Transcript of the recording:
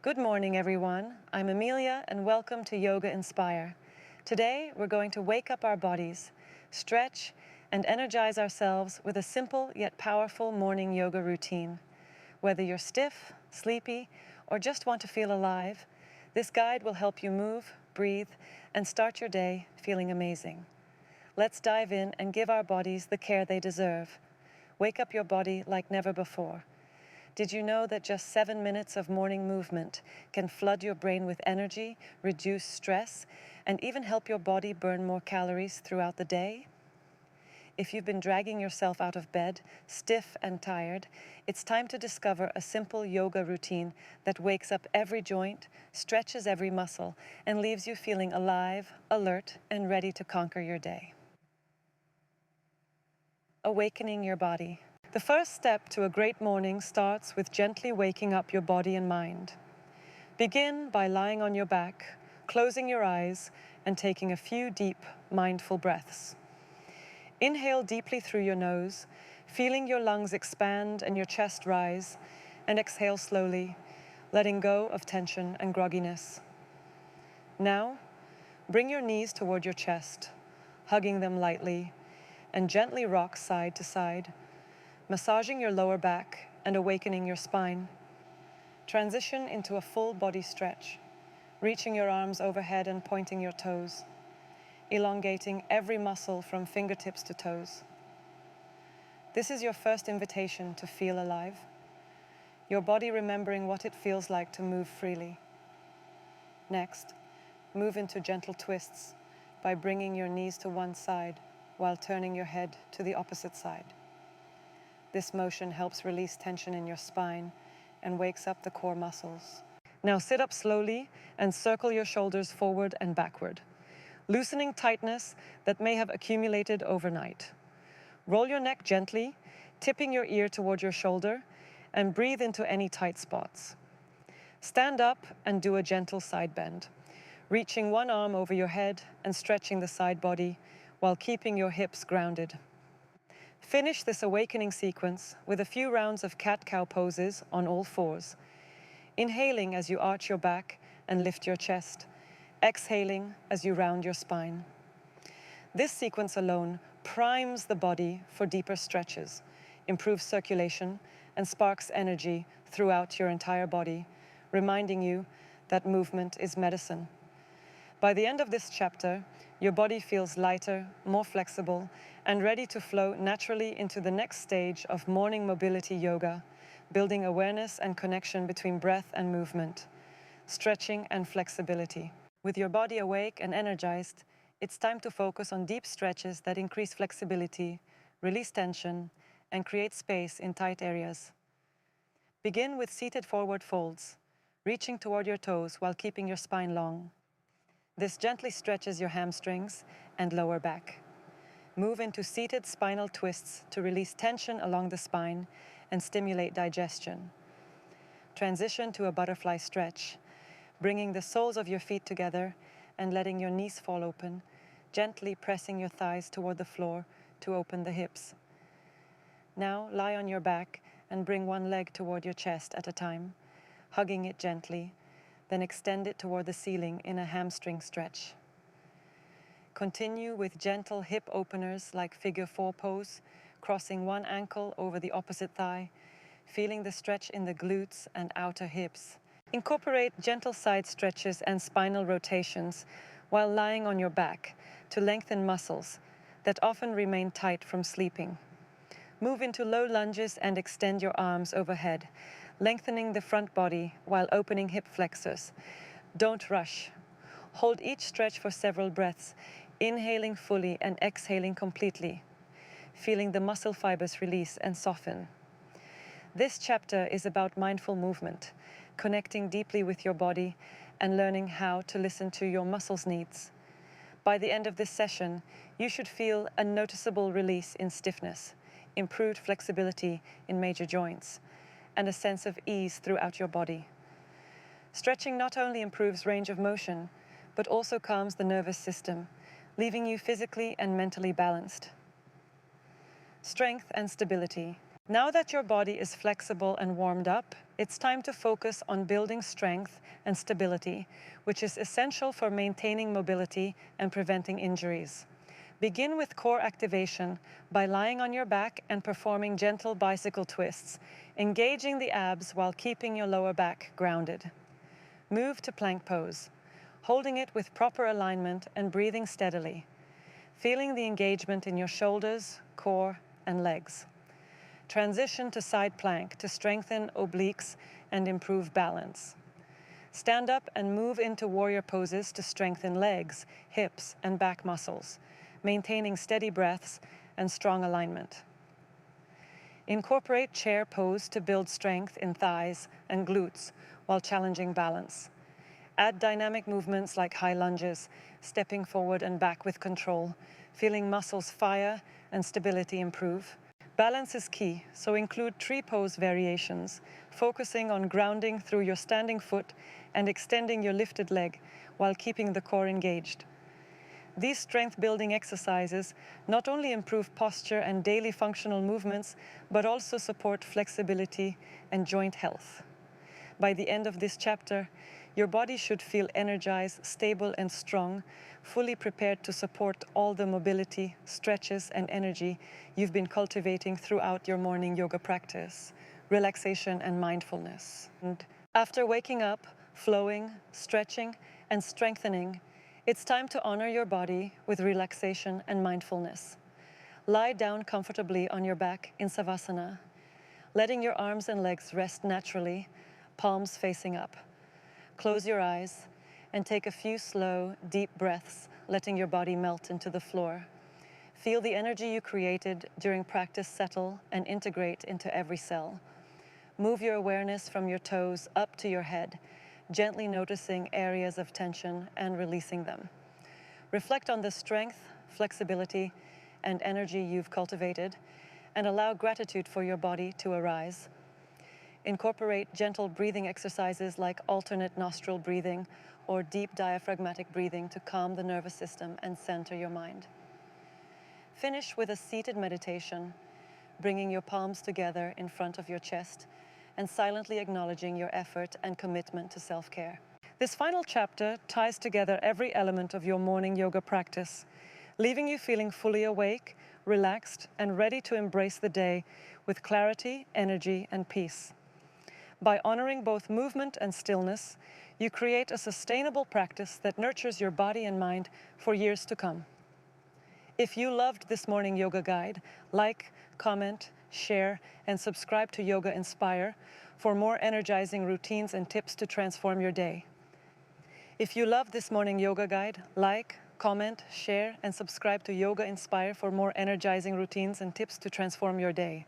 Good morning, everyone. I'm Emilia, and welcome to Yoga Inspire. Today, we're going to wake up our bodies, stretch, and energize ourselves with a simple yet powerful morning yoga routine. Whether you're stiff, sleepy, or just want to feel alive, this guide will help you move, breathe, and start your day feeling amazing. Let's dive in and give our bodies the care they deserve. Wake up your body like never before. Did you know that just 7 minutes of morning movement can flood your brain with energy, reduce stress, and even help your body burn more calories throughout the day? If you've been dragging yourself out of bed, stiff and tired, it's time to discover a simple yoga routine that wakes up every joint, stretches every muscle, and leaves you feeling alive, alert, and ready to conquer your day. Awakening your body. The first step to a great morning starts with gently waking up your body and mind. Begin by lying on your back, closing your eyes, and taking a few deep, mindful breaths. Inhale deeply through your nose, feeling your lungs expand and your chest rise, and exhale slowly, letting go of tension and grogginess. Now, bring your knees toward your chest, hugging them lightly, and gently rock side to side, massaging your lower back and awakening your spine. Transition into a full body stretch, reaching your arms overhead and pointing your toes, elongating every muscle from fingertips to toes. This is your first invitation to feel alive, your body remembering what it feels like to move freely. Next, move into gentle twists by bringing your knees to one side while turning your head to the opposite side. This motion helps release tension in your spine and wakes up the core muscles. Now sit up slowly and circle your shoulders forward and backward, loosening tightness that may have accumulated overnight. Roll your neck gently, tipping your ear toward your shoulder, and breathe into any tight spots. Stand up and do a gentle side bend, reaching one arm over your head and stretching the side body while keeping your hips grounded. Finish this awakening sequence with a few rounds of cat-cow poses on all fours, inhaling as you arch your back and lift your chest, exhaling as you round your spine. This sequence alone primes the body for deeper stretches, improves circulation, and sparks energy throughout your entire body, reminding you that movement is medicine. By the end of this chapter, your body feels lighter, more flexible, and ready to flow naturally into the next stage of morning mobility yoga, building awareness and connection between breath and movement, stretching and flexibility. With your body awake and energized, it's time to focus on deep stretches that increase flexibility, release tension, and create space in tight areas. Begin with seated forward folds, reaching toward your toes while keeping your spine long. This gently stretches your hamstrings and lower back. Move into seated spinal twists to release tension along the spine and stimulate digestion. Transition to a butterfly stretch, bringing the soles of your feet together and letting your knees fall open, gently pressing your thighs toward the floor to open the hips. Now lie on your back and bring one leg toward your chest at a time, hugging it gently, then extend it toward the ceiling in a hamstring stretch. Continue with gentle hip openers like figure 4 pose, crossing one ankle over the opposite thigh, feeling the stretch in the glutes and outer hips. Incorporate gentle side stretches and spinal rotations while lying on your back to lengthen muscles that often remain tight from sleeping. Move into low lunges and extend your arms overhead, lengthening the front body while opening hip flexors. Don't rush. Hold each stretch for several breaths, inhaling fully and exhaling completely, feeling the muscle fibers release and soften. This chapter is about mindful movement, connecting deeply with your body and learning how to listen to your muscles' needs. By the end of this session, you should feel a noticeable release in stiffness, improved flexibility in major joints, and a sense of ease throughout your body. Stretching not only improves range of motion, but also calms the nervous system, leaving you physically and mentally balanced. Strength and stability. Now that your body is flexible and warmed up, it's time to focus on building strength and stability, which is essential for maintaining mobility and preventing injuries. Begin with core activation by lying on your back and performing gentle bicycle twists, engaging the abs while keeping your lower back grounded. Move to plank pose, holding it with proper alignment and breathing steadily, feeling the engagement in your shoulders, core, and legs. Transition to side plank to strengthen obliques and improve balance. Stand up and move into warrior poses to strengthen legs, hips, and back muscles, maintaining steady breaths and strong alignment. Incorporate chair pose to build strength in thighs and glutes while challenging balance. Add dynamic movements like high lunges, stepping forward and back with control, feeling muscles fire and stability improve. Balance is key, so include tree pose variations, focusing on grounding through your standing foot and extending your lifted leg while keeping the core engaged. These strength-building exercises not only improve posture and daily functional movements, but also support flexibility and joint health. By the end of this chapter, your body should feel energized, stable, and strong, fully prepared to support all the mobility, stretches, and energy you've been cultivating throughout your morning yoga practice, relaxation, and mindfulness. And after waking up, flowing, stretching, and strengthening, it's time to honor your body with relaxation and mindfulness. Lie down comfortably on your back in Savasana, letting your arms and legs rest naturally, palms facing up. Close your eyes and take a few slow, deep breaths, letting your body melt into the floor. Feel the energy you created during practice settle and integrate into every cell. Move your awareness from your toes up to your head, gently noticing areas of tension and releasing them. Reflect on the strength, flexibility, and energy you've cultivated, and allow gratitude for your body to arise. Incorporate gentle breathing exercises like alternate nostril breathing or deep diaphragmatic breathing to calm the nervous system and center your mind. Finish with a seated meditation, bringing your palms together in front of your chest and silently acknowledging your effort and commitment to self-care. This final chapter ties together every element of your morning yoga practice, leaving you feeling fully awake, relaxed, and ready to embrace the day with clarity, energy, and peace. By honoring both movement and stillness, you create a sustainable practice that nurtures your body and mind for years to come. If you loved this morning yoga guide, like, comment, share, and subscribe to Yoga Inspire for more energizing routines and tips to transform your day. If you love this morning yoga guide, like, comment, share, and subscribe to Yoga Inspire for more energizing routines and tips to transform your day.